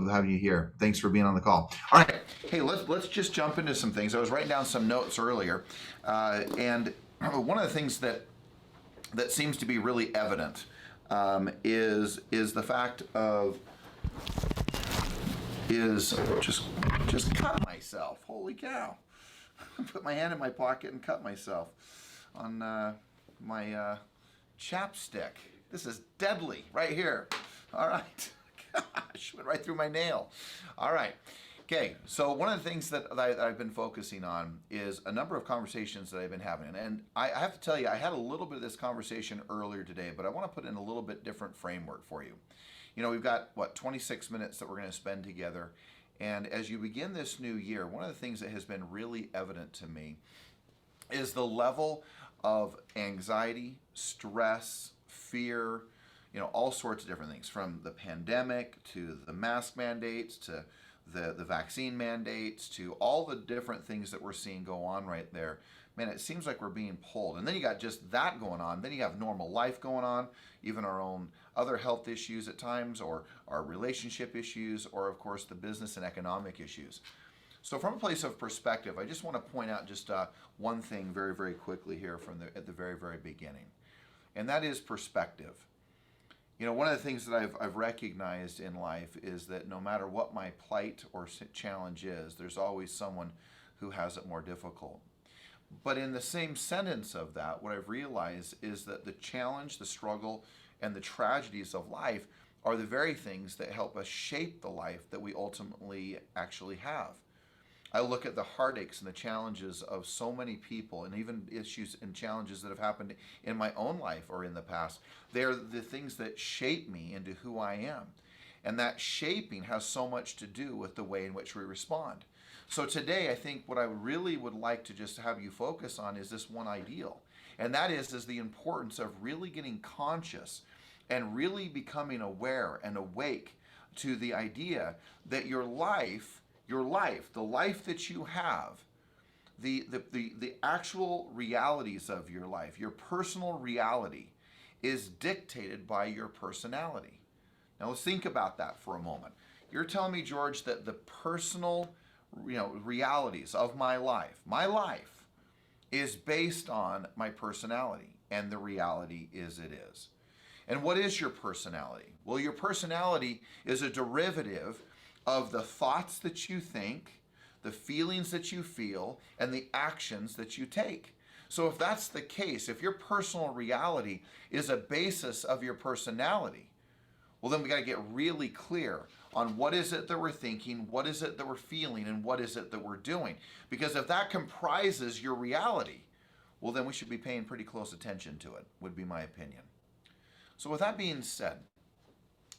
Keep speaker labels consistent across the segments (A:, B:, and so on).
A: having you here. Thanks for being on the call. All right, hey, let's just jump into some things. I was writing down some notes earlier, and one of the things that seems to be really evident is the fact of just cut myself. Holy cow! Put my hand in my pocket and cut myself on my chapstick. This is deadly right here. All right. Gosh, went right through my nail. All right. Okay, so one of the things that I've been focusing on is a number of conversations that I've been having. And I have to tell you, I had a little bit of this conversation earlier today, but I want to put in a little bit different framework for you. You know, we've got, 26 minutes that we're going to spend together. And as you begin this new year, one of the things that has been really evident to me is the level of anxiety, stress, fear, all sorts of different things, from the pandemic to the mask mandates to the vaccine mandates to all the different things that we're seeing go on right there. Man, it seems like we're being pulled. And then you got just that going on. Then you have normal life going on, even our own other health issues at times, or our relationship issues, or of course the business and economic issues. So from a place of perspective, I just want to point out just one thing very, very quickly here at the very, very beginning. And that is perspective. One of the things that I've recognized in life is that no matter what my plight or challenge is, there's always someone who has it more difficult. But in the same sentence of that, what I've realized is that the challenge, the struggle, and the tragedies of life are the very things that help us shape the life that we ultimately actually have. I look at the heartaches and the challenges of so many people, and even issues and challenges that have happened in my own life or in the past. They're the things that shape me into who I am. And that shaping has so much to do with the way in which we respond. So today, I think what I really would like to just have you focus on is this one ideal. And that is the importance of really getting conscious and really becoming aware and awake to the idea that your life, the life that you have, the actual realities of your life, your personal reality, is dictated by your personality. Now let's think about that for a moment. You're telling me, George, that the personal realities of my life is based on my personality, and the reality is it is. And what is your personality? Well, your personality is a derivative of the thoughts that you think, the feelings that you feel, and the actions that you take. So if that's the case, if your personal reality is a basis of your personality, well, then we got to get really clear on what is it that we're thinking, what is it that we're feeling, and what is it that we're doing. Because if that comprises your reality, well, then we should be paying pretty close attention to it, would be my opinion. So with that being said,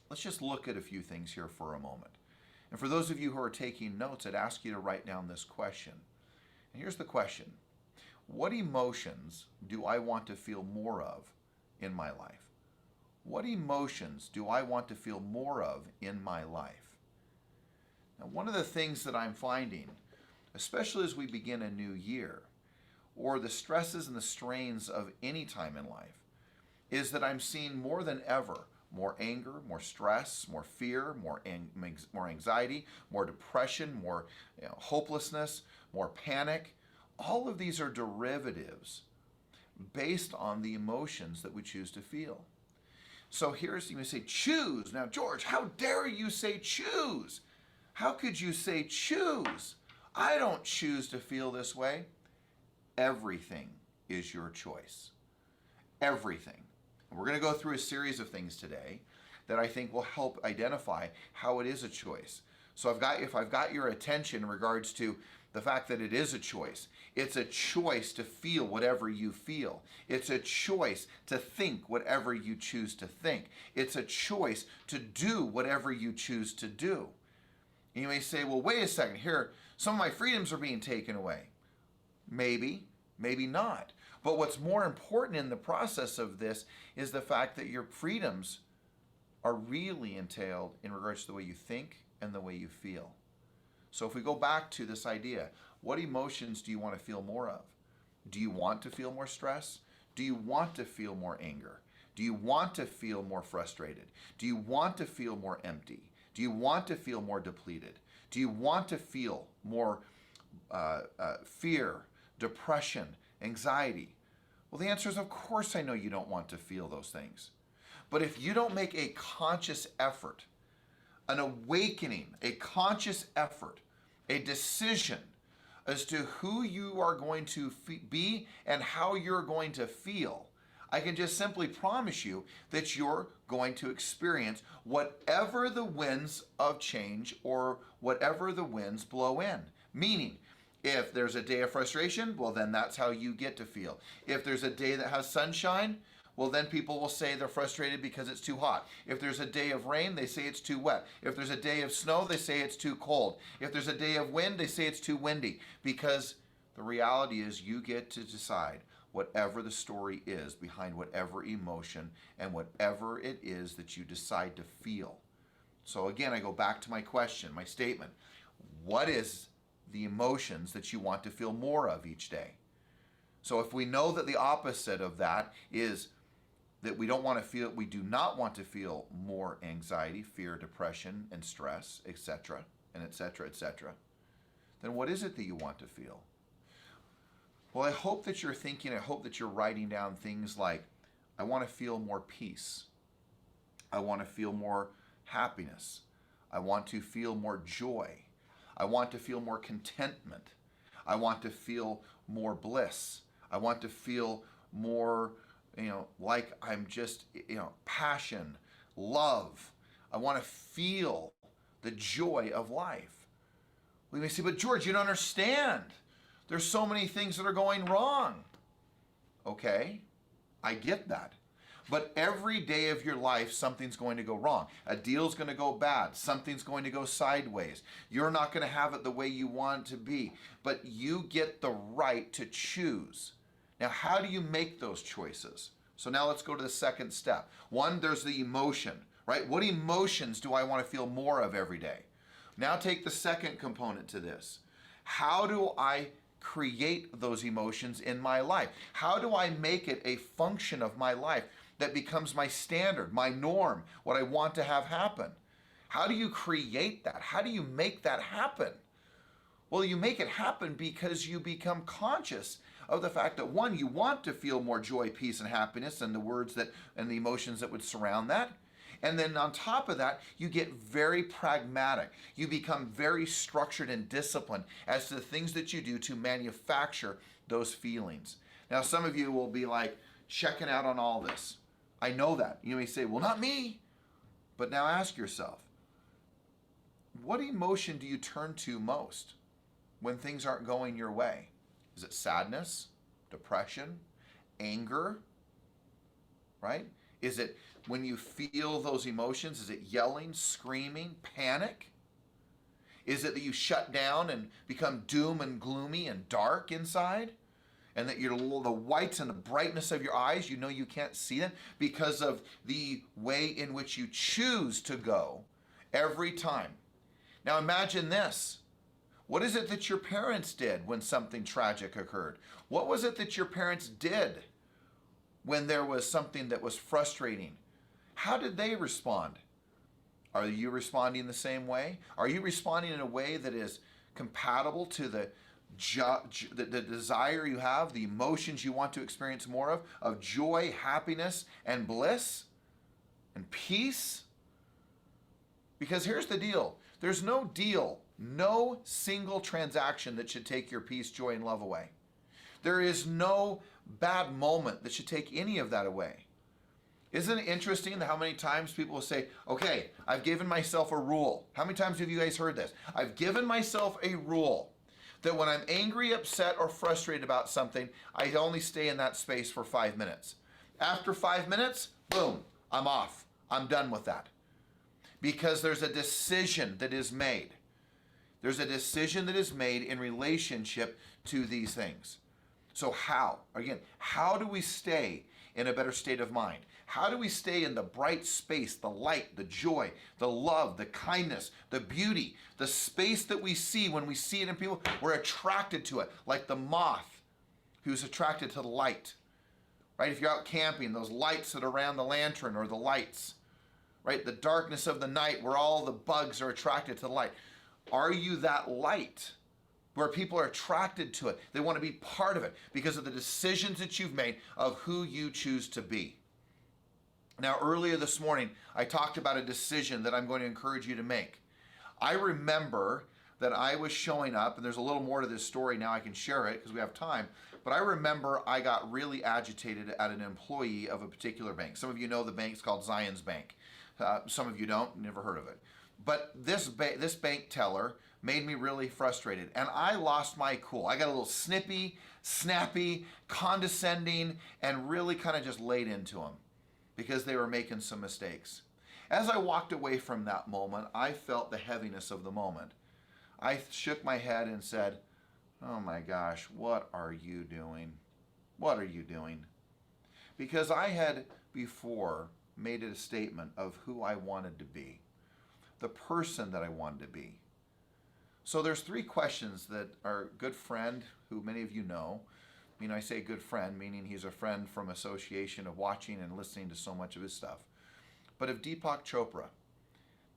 A: let's just look at a few things here for a moment. And for those of you who are taking notes, I'd ask you to write down this question. And here's the question. What emotions do I want to feel more of in my life? What emotions do I want to feel more of in my life? Now, one of the things that I'm finding, especially as we begin a new year, or the stresses and the strains of any time in life, is that I'm seeing more than ever more anger, more stress, more fear, more anxiety, more depression, more hopelessness, more panic. All of these are derivatives based on the emotions that we choose to feel. So here's, you say, choose. Now, George, how dare you say choose? How could you say choose? I don't choose to feel this way. Everything is your choice. Everything. We're going to go through a series of things today that I think will help identify how it is a choice. So if I've got your attention in regards to the fact that it is a choice, it's a choice to feel whatever you feel. It's a choice to think whatever you choose to think. It's a choice to do whatever you choose to do. And you may say, well, wait a second, here, some of my freedoms are being taken away. Maybe, maybe not. But what's more important in the process of this is the fact that your freedoms are really entailed in regards to the way you think and the way you feel. So if we go back to this idea, what emotions do you want to feel more of? Do you want to feel more stress? Do you want to feel more anger? Do you want to feel more frustrated? Do you want to feel more empty? Do you want to feel more depleted? Do you want to feel more fear, depression, anxiety? Well, the answer is, of course I know you don't want to feel those things. But if you don't make a conscious effort, an awakening, a conscious effort, a decision as to who you are going to be and how you're going to feel, I can just simply promise you that you're going to experience whatever the winds of change or whatever the winds blow in. Meaning, if there's a day of frustration, well, then that's how you get to feel. If there's a day that has sunshine, well, then people will say they're frustrated because it's too hot. If there's a day of rain, they say it's too wet. If there's a day of snow, they say it's too cold. If there's a day of wind, they say it's too windy. Because the reality is you get to decide whatever the story is behind whatever emotion and whatever it is that you decide to feel. So again, I go back to my question, my statement. What is the emotions that you want to feel more of each day? So if we know that the opposite of that is that we do not want to feel more anxiety, fear, depression, and stress, etc., and etc., etc., then what is it that you want to feel? Well, I hope that you're thinking, I hope that you're writing down things like, I want to feel more peace. I want to feel more happiness. I want to feel more joy. I want to feel more contentment. I want to feel more bliss. I want to feel more, like I'm just, passion, love. I want to feel the joy of life. We may say, but George, you don't understand. There's so many things that are going wrong. Okay, I get that. But every day of your life, something's going to go wrong. A deal's going to go bad. Something's going to go sideways. You're not going to have it the way you want it to be. But you get the right to choose. Now, how do you make those choices? So now let's go to the second step. One, there's the emotion, right? What emotions do I want to feel more of every day? Now take the second component to this. How do I create those emotions in my life? How do I make it a function of my life that becomes my standard, my norm, what I want to have happen? How do you create that? How do you make that happen? Well, you make it happen because you become conscious of the fact that, one, you want to feel more joy, peace, and happiness, and the words that and the emotions that would surround that. And then on top of that, you get very pragmatic. You become very structured and disciplined as to the things that you do to manufacture those feelings. Now, some of you will be like checking out on all this. I know that. You may say, well, not me. But now ask yourself, what emotion do you turn to most when things aren't going your way? Is it sadness, depression, anger, right? Is it when you feel those emotions, is it yelling, screaming, panic? Is it that you shut down and become doom and gloomy and dark inside? And that the whites and the brightness of your eyes, you can't see them because of the way in which you choose to go every time. Now imagine this. What is it that your parents did when something tragic occurred? What was it that your parents did when there was something that was frustrating? How did they respond? Are you responding the same way? Are you responding in a way that is compatible to the desire you have, the emotions you want to experience more of joy, happiness, and bliss, and peace? Because here's the deal. There's no deal, no single transaction that should take your peace, joy, and love away. There is no bad moment that should take any of that away. Isn't it interesting how many times people will say, okay, I've given myself a rule. How many times have you guys heard this? I've given myself a rule that when I'm angry, upset, or frustrated about something, I only stay in that space for 5 minutes. After 5 minutes, boom, I'm off. I'm done with that. Because there's a decision that is made. There's a decision that is made in relationship to these things. So how do we stay in a better state of mind? How do we stay in the bright space, the light, the joy, the love, the kindness, the beauty, the space that we see when we see it in people? We're attracted to it, like the moth who's attracted to the light. Right? If you're out camping, those lights that are around the lantern or the lights, right? The darkness of the night where all the bugs are attracted to the light. Are you that light where people are attracted to it? They want to be part of it because of the decisions that you've made of who you choose to be. Now, earlier this morning, I talked about a decision that I'm going to encourage you to make. I remember that I was showing up, and there's a little more to this story now, I can share it because we have time, but I remember I got really agitated at an employee of a particular bank. Some of you know the bank's called Zions Bank. Some of you don't, never heard of it. But this bank teller made me really frustrated, and I lost my cool. I got a little snippy, snappy, condescending, and really kind of just laid into them because they were making some mistakes. As I walked away from that moment, I felt the heaviness of the moment. I shook my head and said, oh my gosh, what are you doing? What are you doing? Because I had before made it a statement of who I wanted to be, the person that I wanted to be. So there's 3 questions that our good friend, who many of you know, I mean, I say good friend, meaning he's a friend from association of watching and listening to so much of his stuff, but of Deepak Chopra.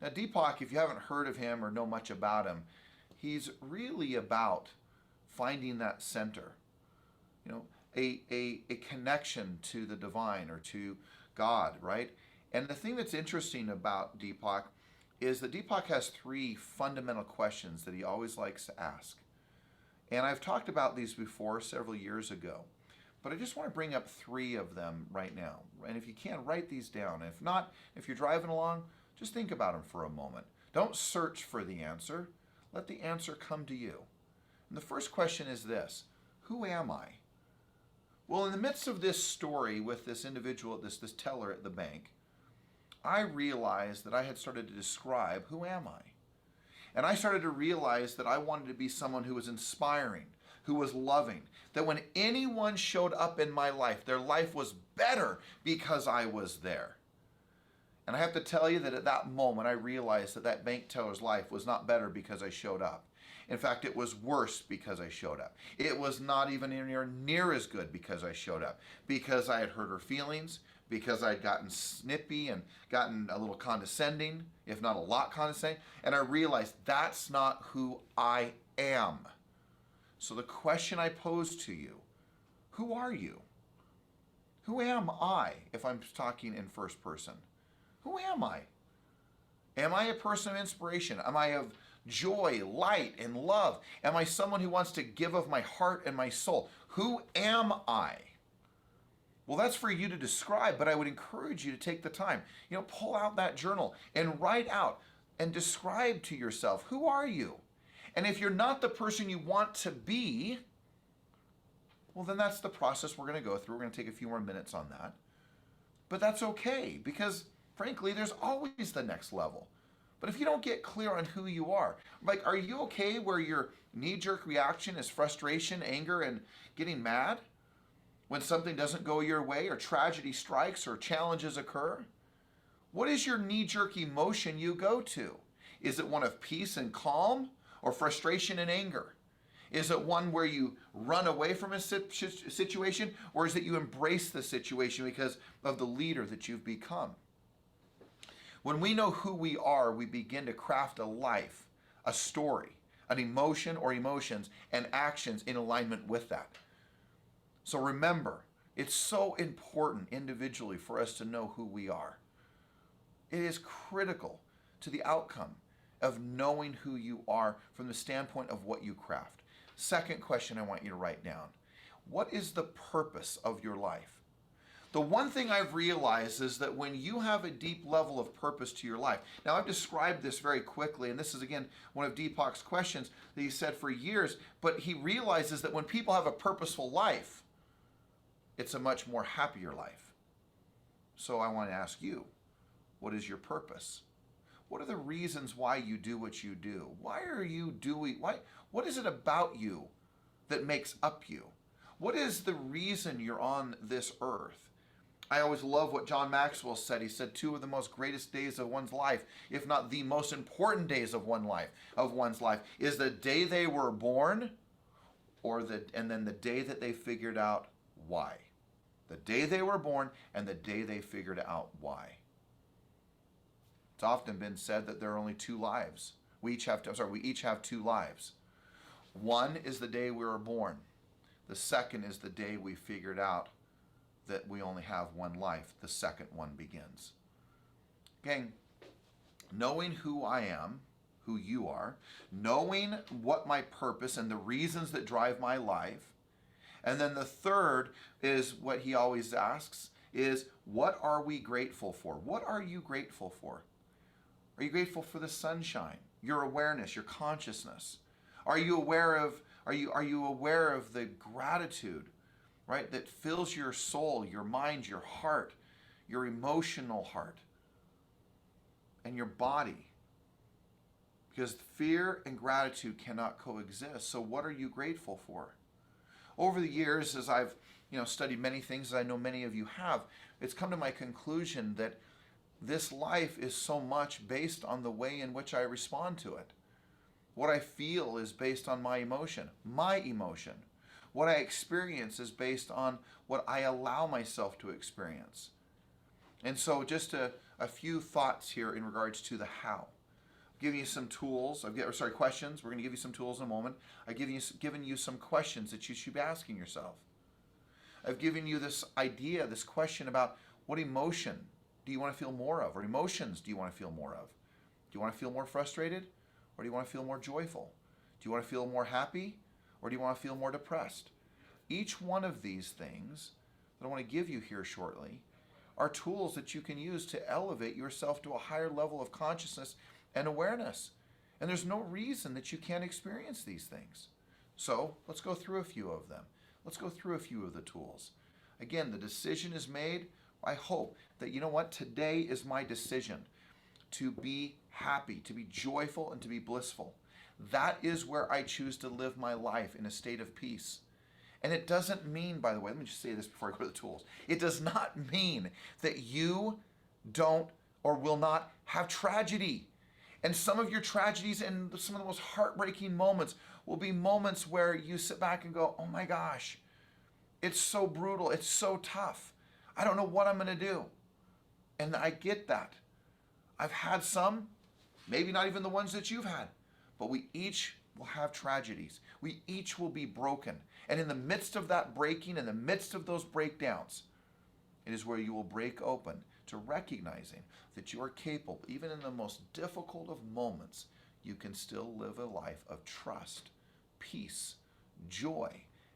A: Now Deepak, if you haven't heard of him or know much about him, he's really about finding that center, a connection to the divine or to God, right? And the thing that's interesting about Deepak is that Deepak has 3 fundamental questions that he always likes to ask. And I've talked about these before several years ago, but I just want to bring up 3 of them right now. And if you can, write these down. If not, if you're driving along, just think about them for a moment. Don't search for the answer. Let the answer come to you. And the first question is this: who am I? Well, in the midst of this story with this individual, this teller at the bank, I realized that I had started to describe who am I. And I started to realize that I wanted to be someone who was inspiring, who was loving, that when anyone showed up in my life, their life was better because I was there. And I have to tell you that at that moment, I realized that that bank teller's life was not better because I showed up. In fact, it was worse because I showed up. It was not even near as good because I showed up, because I had hurt her feelings, because I'd gotten snippy and gotten a little condescending, if not a lot condescending, and I realized that's not who I am. So the question I pose to you, who are you? Who am I if I'm talking in first person? Who am I? Am I a person of inspiration? Am I of joy, light, and love? Am I someone who wants to give of my heart and my soul? Who am I? Well, that's for you to describe, but I would encourage you to take the time. Pull out that journal and write out and describe to yourself, who are you? And if you're not the person you want to be, well, then that's the process we're going to go through. We're going to take a few more minutes on that. But that's okay, because frankly, there's always the next level. But if you don't get clear on who you are, like, are you okay where your knee-jerk reaction is frustration, anger, and getting mad when something doesn't go your way, or tragedy strikes, or challenges occur? What is your knee-jerk emotion you go to? Is it one of peace and calm, or frustration and anger? Is it one where you run away from a situation, or is it you embrace the situation because of the leader that you've become? When we know who we are, we begin to craft a life, a story, an emotion or emotions, and actions in alignment with that. So remember, it's so important individually for us to know who we are. It is critical to the outcome of knowing who you are from the standpoint of what you craft. Second question I want you to write down: what is the purpose of your life? The one thing I've realized is that when you have a deep level of purpose to your life, now I've described this very quickly, and this is again one of Deepak's questions that he said for years, but he realizes that when people have a purposeful life, it's a much more happier life. So I want to ask you, what is your purpose? What are the reasons why you do what you do? Why are you doing, what is it about you that makes up you? What is the reason you're on this earth? I always love what John Maxwell said. He said 2 of the most greatest days of one's life, if not the most important days of one's life, is the day they were born, and then the day that they figured out why. The day they were born and the day they figured out why. It's often been said that there are only two lives. We each have two lives. One is the day we were born. The second is the day we figured out that we only have one life. The second one begins. Gang, knowing who I am, who you are, knowing what my purpose and the reasons that drive my life, and then the third is what he always asks is, what are we grateful for? What are you grateful for? Are you grateful for the sunshine, your awareness, your consciousness? Are you aware of the gratitude, right, that fills your soul, your mind, your heart, your emotional heart, and your body? Because fear and gratitude cannot coexist. So what are you grateful for? Over the years, as I've studied many things, as I know many of you have, it's come to my conclusion that this life is so much based on the way in which I respond to it. What I feel is based on my emotion. What I experience is based on what I allow myself to experience. And so just a few thoughts here in regards to the how. Giving you some tools. Questions. We're going to give you some tools in a moment. I've given you some questions that you should be asking yourself. I've given you this idea, this question about what emotion do you want to feel more of, or emotions do you want to feel more of? Do you want to feel more frustrated, or do you want to feel more joyful? Do you want to feel more happy, or do you want to feel more depressed? Each one of these things that I want to give you here shortly are tools that you can use to elevate yourself to a higher level of consciousness and awareness. And there's no reason that you can't experience these things. So let's go through a few of them. Let's go through a few of the tools. Again, the decision is made. I hope that, today is my decision to be happy, to be joyful, and to be blissful. That is where I choose to live my life, in a state of peace. And it doesn't mean, by the way, let me just say this before I go to the tools. It does not mean that you don't or will not have tragedy. And some of your tragedies and some of the most heartbreaking moments will be moments where you sit back and go, oh my gosh, it's so brutal, it's so tough. I don't know what I'm going to do. And I get that. I've had some, maybe not even the ones that you've had, but we each will have tragedies. We each will be broken. And in the midst of that breaking, in the midst of those breakdowns, it is where you will break open to recognizing that you are capable, even in the most difficult of moments, you can still live a life of trust, peace, joy,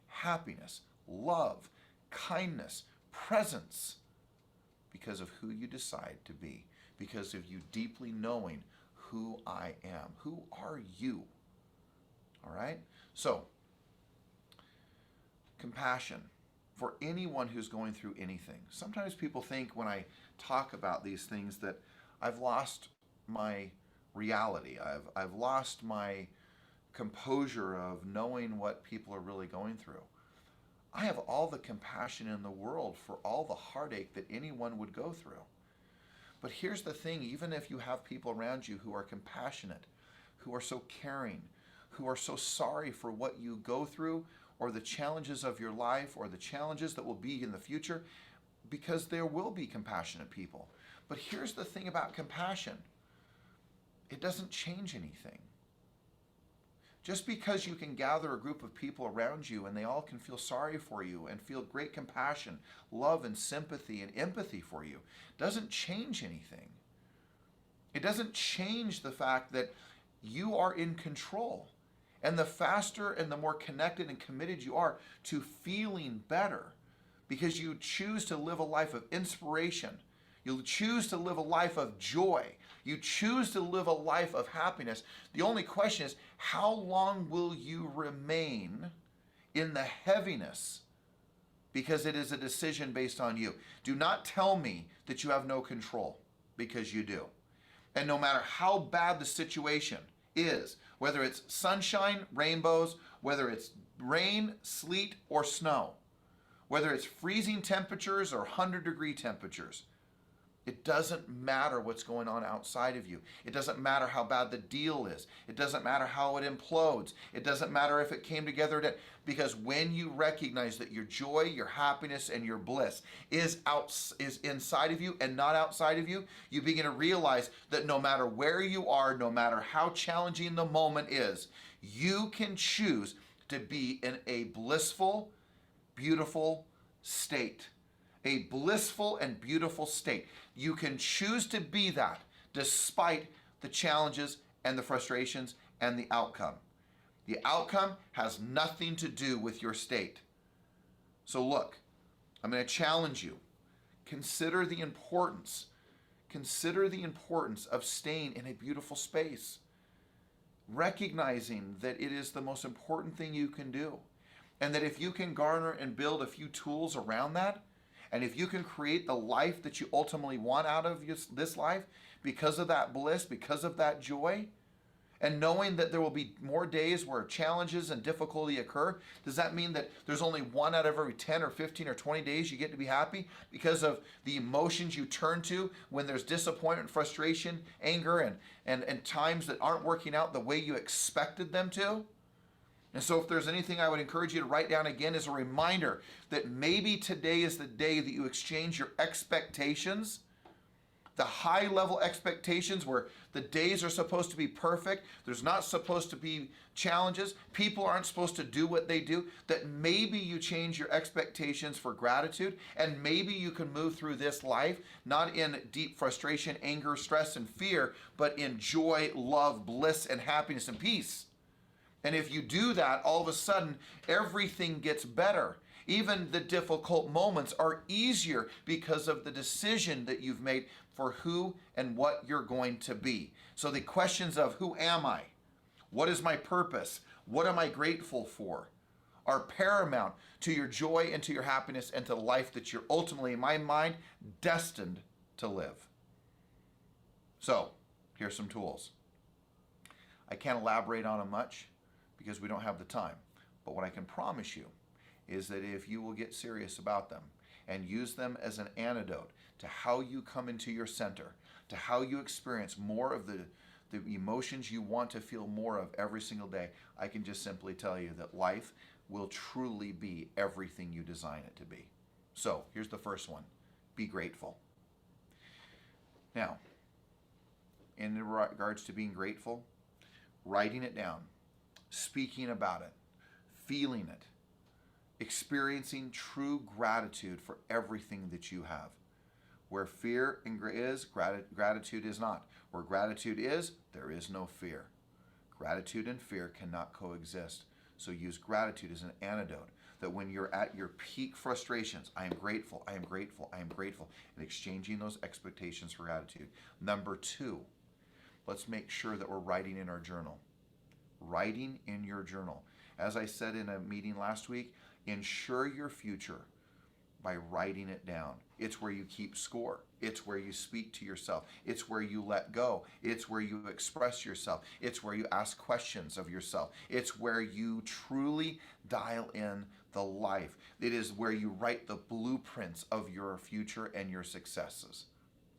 A: happiness, love, kindness, presence, because of who you decide to be, because of you deeply knowing who I am. Who are you? All right? So, compassion for anyone who's going through anything. Sometimes people think when I talk about these things that I've lost my reality. I've lost my composure of knowing what people are really going through. I have all the compassion in the world for all the heartache that anyone would go through. But here's the thing, even if you have people around you who are compassionate, who are so caring, who are so sorry for what you go through, or the challenges of your life, or the challenges that will be in the future, because there will be compassionate people. But here's the thing about compassion. It doesn't change anything. Just because you can gather a group of people around you and they all can feel sorry for you and feel great compassion, love and sympathy and empathy for you, doesn't change anything. It doesn't change the fact that you are in control. And the faster and the more connected and committed you are to feeling better, because you choose to live a life of inspiration, you choose to live a life of joy, you choose to live a life of happiness. The only question is, how long will you remain in the heaviness? Because it is a decision based on you. Do not tell me that you have no control, because you do. And no matter how bad the situation is, whether it's sunshine, rainbows, whether it's rain, sleet, or snow, whether it's freezing temperatures or 100-degree temperatures, It doesn't matter what's going on outside of you. It doesn't matter how bad the deal is. It doesn't matter how it implodes. It doesn't matter if it came together. Because when you recognize that your joy, your happiness, and your bliss is inside of you and not outside of you, you begin to realize that no matter where you are, no matter how challenging the moment is, you can choose to be in a blissful, beautiful state. A blissful and beautiful state. You can choose to be that despite the challenges and the frustrations and the outcome. The outcome has nothing to do with your state. So look, I'm going to challenge you. Consider the importance of staying in a beautiful space. Recognizing that it is the most important thing you can do. And that if you can garner and build a few tools around that, and if you can create the life that you ultimately want out of this life because of that bliss, because of that joy, and knowing that there will be more days where challenges and difficulty occur, does that mean that there's only 1 out of every 10 or 15 or 20 days you get to be happy because of the emotions you turn to when there's disappointment, frustration, anger, and times that aren't working out the way you expected them to? And so if there's anything I would encourage you to write down again as a reminder that maybe today is the day that you exchange your expectations, the high level expectations where the days are supposed to be perfect, there's not supposed to be challenges, people aren't supposed to do what they do, that maybe you change your expectations for gratitude, and maybe you can move through this life not in deep frustration, anger, stress, and fear, but in joy, love, bliss, and happiness and peace. And if you do that, all of a sudden, everything gets better. Even the difficult moments are easier because of the decision that you've made for who and what you're going to be. So the questions of who am I? What is my purpose? What am I grateful for? Are paramount to your joy and to your happiness and to the life that you're ultimately, in my mind, destined to live. So, here's some tools. I can't elaborate on them much because we don't have the time. But what I can promise you is that if you will get serious about them and use them as an antidote to how you come into your center, to how you experience more of the emotions you want to feel more of every single day, I can just simply tell you that life will truly be everything you design it to be. So here's the first one. Be grateful. Now, in regards to being grateful, writing it down, speaking about it, feeling it, experiencing true gratitude for everything that you have. Where fear is, gratitude is not. Where gratitude is, there is no fear. Gratitude and fear cannot coexist. So use gratitude as an antidote, that when you're at your peak frustrations, I am grateful, I am grateful, I am grateful, and exchanging those expectations for gratitude. Number 2, let's make sure that we're writing in our journal. Writing in your journal. As I said in a meeting last week, ensure your future by writing it down. It's where you keep score. It's where you speak to yourself. It's where you let go. It's where you express yourself. It's where you ask questions of yourself. It's where you truly dial in the life. It is where you write the blueprints of your future and your successes.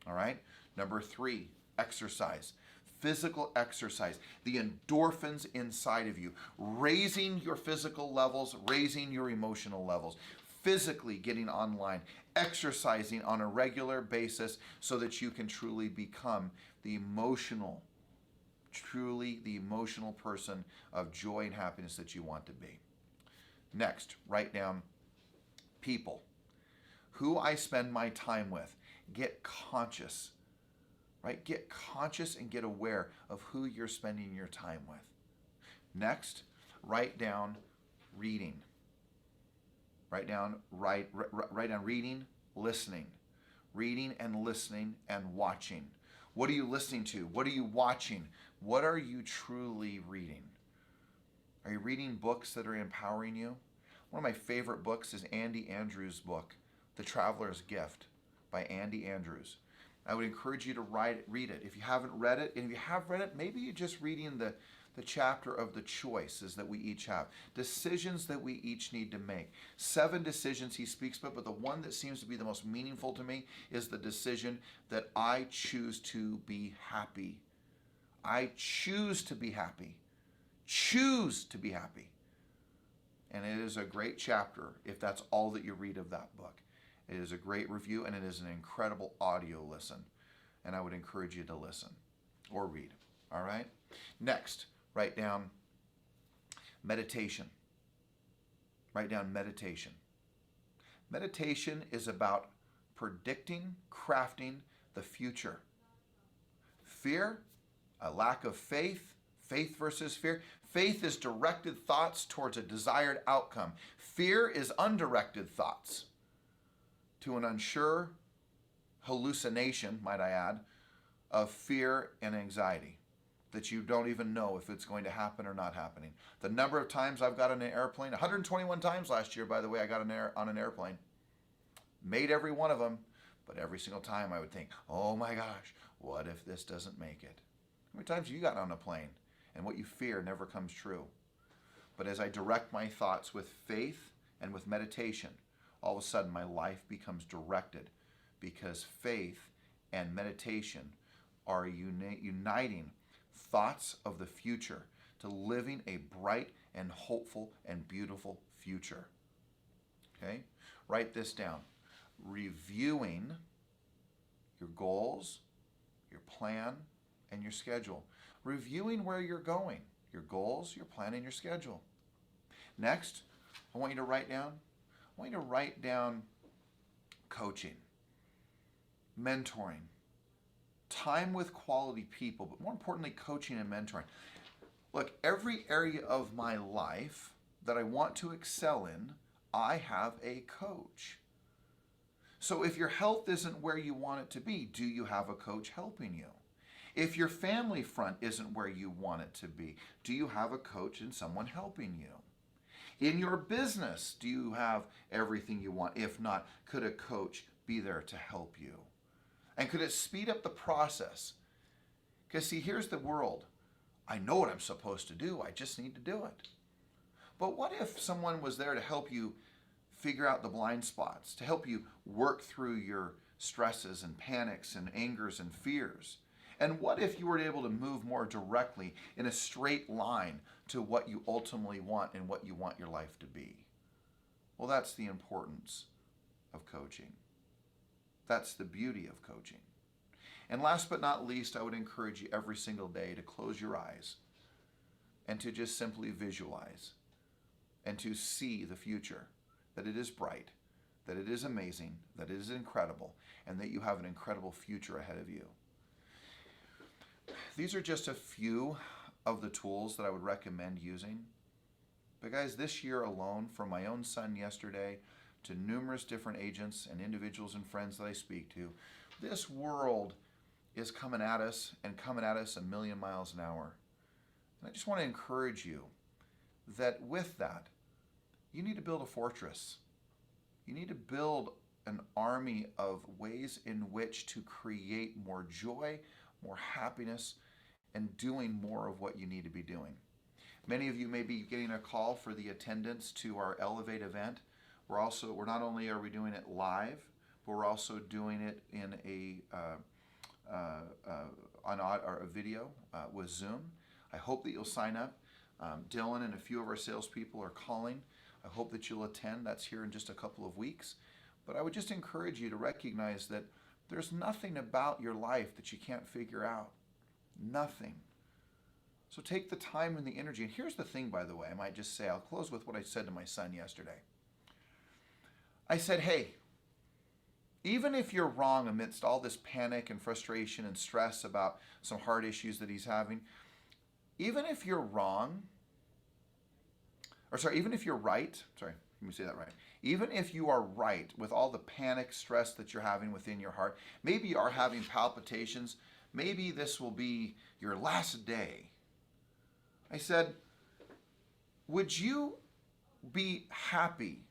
A: All right? Number 3, exercise. Physical exercise, the endorphins inside of you, raising your physical levels, raising your emotional levels, physically getting online, exercising on a regular basis so that you can truly become the emotional person of joy and happiness that you want to be. Next, write down people. Who I spend my time with. Get conscious. Right? Get conscious and get aware of who you're spending your time with. Next, write down reading. Write down reading, listening. Reading and listening and watching. What are you listening to? What are you watching? What are you truly reading? Are you reading books that are empowering you? One of my favorite books is Andy Andrews' book, The Traveler's Gift by Andy Andrews. I would encourage you to read it. If you haven't read it, and if you have read it, maybe you're just reading the chapter of the choices that we each have, decisions that we each need to make. 7 decisions he speaks about, but the one that seems to be the most meaningful to me is the decision that I choose to be happy. I choose to be happy. Choose to be happy. And it is a great chapter if that's all that you read of that book. It is a great review, and it is an incredible audio listen. And I would encourage you to listen or read. All right? Next, write down meditation. Write down meditation. Meditation is about predicting, crafting the future. Fear, a lack of faith, faith versus fear. Faith is directed thoughts towards a desired outcome. Fear is undirected thoughts to an unsure hallucination, might I add, of fear and anxiety that you don't even know if it's going to happen or not happening. The number of times I've got on an airplane, 121 times last year, by the way, I got on an airplane. Made every one of them, but every single time I would think, oh my gosh, what if this doesn't make it? How many times have you gotten on a plane and what you fear never comes true? But as I direct my thoughts with faith and with meditation, all of a sudden my life becomes directed, because faith and meditation are uniting thoughts of the future to living a bright and hopeful and beautiful future. Okay? Write this down. Reviewing your goals, your plan, and your schedule. Reviewing where you're going, your goals, your plan, and your schedule. Next, I want you to write down coaching, mentoring, time with quality people, but more importantly, coaching and mentoring. Look, every area of my life that I want to excel in, I have a coach. So if your health isn't where you want it to be, do you have a coach helping you? If your family front isn't where you want it to be, do you have a coach and someone helping you? In your business, do you have everything you want? If not, could a coach be there to help you? And could it speed up the process? Because see, here's the world. I know what I'm supposed to do. I just need to do it. But what if someone was there to help you figure out the blind spots, to help you work through your stresses and panics and angers and fears? And what if you were able to move more directly in a straight line to what you ultimately want and what you want your life to be? Well, that's the importance of coaching. That's the beauty of coaching. And last but not least, I would encourage you every single day to close your eyes and to just simply visualize and to see the future, that it is bright, that it is amazing, that it is incredible, and that you have an incredible future ahead of you. These are just a few of the tools that I would recommend using. But guys, this year alone, from my own son yesterday to numerous different agents and individuals and friends that I speak to, this world is coming at us and coming at us a million miles an hour. And I just want to encourage you that with that, you need to build a fortress. You need to build an army of ways in which to create more joy, more happiness, and doing more of what you need to be doing. Many of you may be getting a call for the attendance to our Elevate event. We're not only are we doing it live, but we're also doing it in a video with Zoom. I hope that you'll sign up. Dylan and a few of our salespeople are calling. I hope that you'll attend. That's here in just a couple of weeks. But I would just encourage you to recognize that there's nothing about your life that you can't figure out. Nothing. So take the time and the energy. And here's the thing, by the way, I might just say, I'll close with what I said to my son yesterday. I said, hey, even if you're wrong amidst all this panic and frustration and stress about some hard issues that he's having, even if you're wrong, even if you're right, let me say that right. Even if you are right with all the panic, stress that you're having within your heart, maybe you are having palpitations, maybe this will be your last day. I said, would you be happy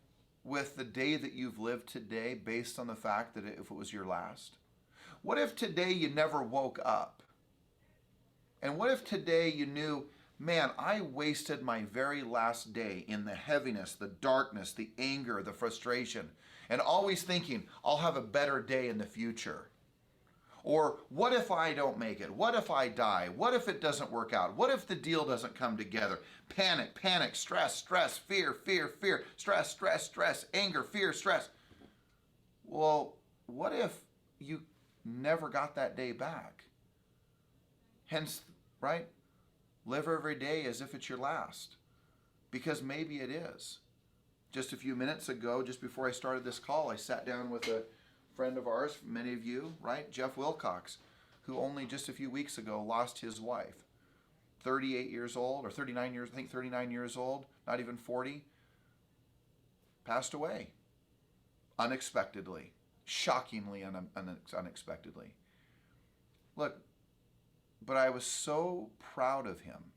A: with the day that you've lived today based on the fact that if it was your last? What if today you never woke up? And what if today you knew man, I wasted my very last day in the heaviness, the darkness, the anger, the frustration, and always thinking, I'll have a better day in the future. Or what if I don't make it? What if I die? What if it doesn't work out? What if the deal doesn't come together? Panic, panic, stress, stress, fear, fear, fear, stress, stress, stress, anger, fear, stress. Well, what if you never got that day back? Hence, right? Live every day as if it's your last, because maybe it is. Just a few minutes ago, just before I started this call, I sat down with a friend of ours, many of you, right? Jeff Wilcox, who only just a few weeks ago lost his wife. 38 years old, or 39 years, I think 39 years old, not even 40, passed away. Unexpectedly, shockingly unexpectedly. Look, but I was so proud of him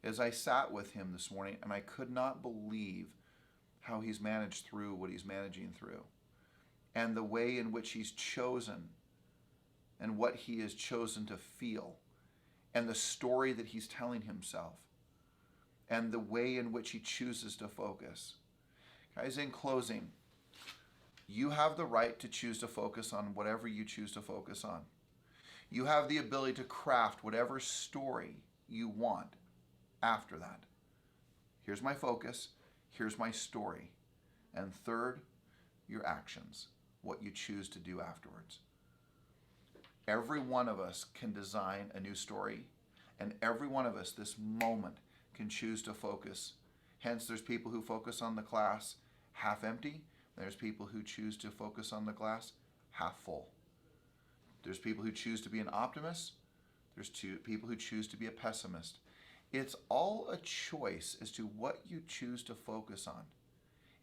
A: as I sat with him this morning, and I could not believe how he's managed through what he's managing through, and the way in which he's chosen, and what he has chosen to feel, and the story that he's telling himself, and the way in which he chooses to focus. Guys, in closing, you have the right to choose to focus on whatever you choose to focus on. You have the ability to craft whatever story you want after that. Here's my focus. Here's my story. And third, your actions, what you choose to do afterwards. Every one of us can design a new story, and every one of us this moment can choose to focus. Hence, there's people who focus on the glass half empty. There's people who choose to focus on the glass half full. There's people who choose to be an optimist. There's people who choose to be a pessimist. It's all a choice as to what you choose to focus on.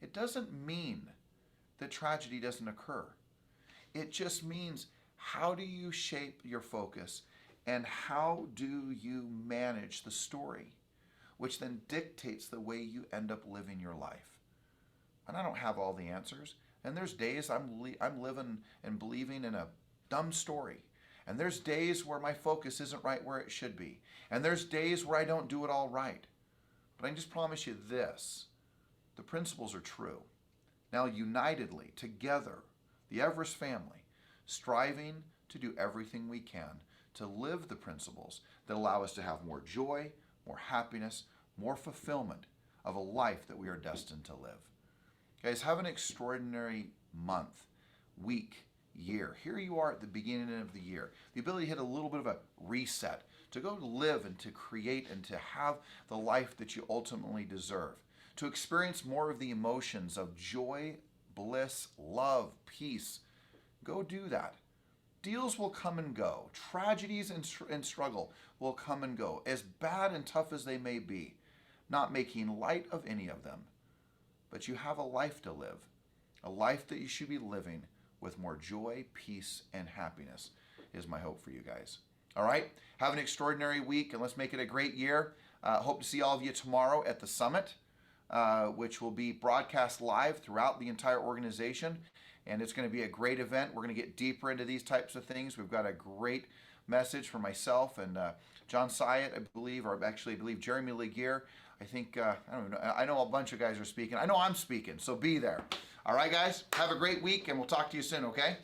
A: It doesn't mean that tragedy doesn't occur. It just means, how do you shape your focus, and how do you manage the story, which then dictates the way you end up living your life. And I don't have all the answers. And there's days I'm living and believing in a dumb story. And there's days where my focus isn't right where it should be. And there's days where I don't do it all right. But I can just promise you this: the principles are true. Now, unitedly, together, the Everest family, striving to do everything we can to live the principles that allow us to have more joy, more happiness, more fulfillment of a life that we are destined to live. Guys, have an extraordinary month, week, year. Here you are at the beginning of the year. The ability to hit a little bit of a reset, to go live and to create and to have the life that you ultimately deserve, to experience more of the emotions of joy, bliss, love, peace. Go do that. Deals will come and go. Tragedies and struggle will come and go, as bad and tough as they may be, not making light of any of them. But you have a life to live, a life that you should be living with more joy, peace, and happiness is my hope for you guys. All right? Have an extraordinary week, and let's make it a great year. Hope to see all of you tomorrow at the summit, which will be broadcast live throughout the entire organization. And it's going to be a great event. We're going to get deeper into these types of things. We've got a great message for myself and John Syatt, I believe, or actually I believe Jeremy Laguerre. I think, I don't know, I know a bunch of guys are speaking. I know I'm speaking, so be there. All right, guys, have a great week, and we'll talk to you soon, okay?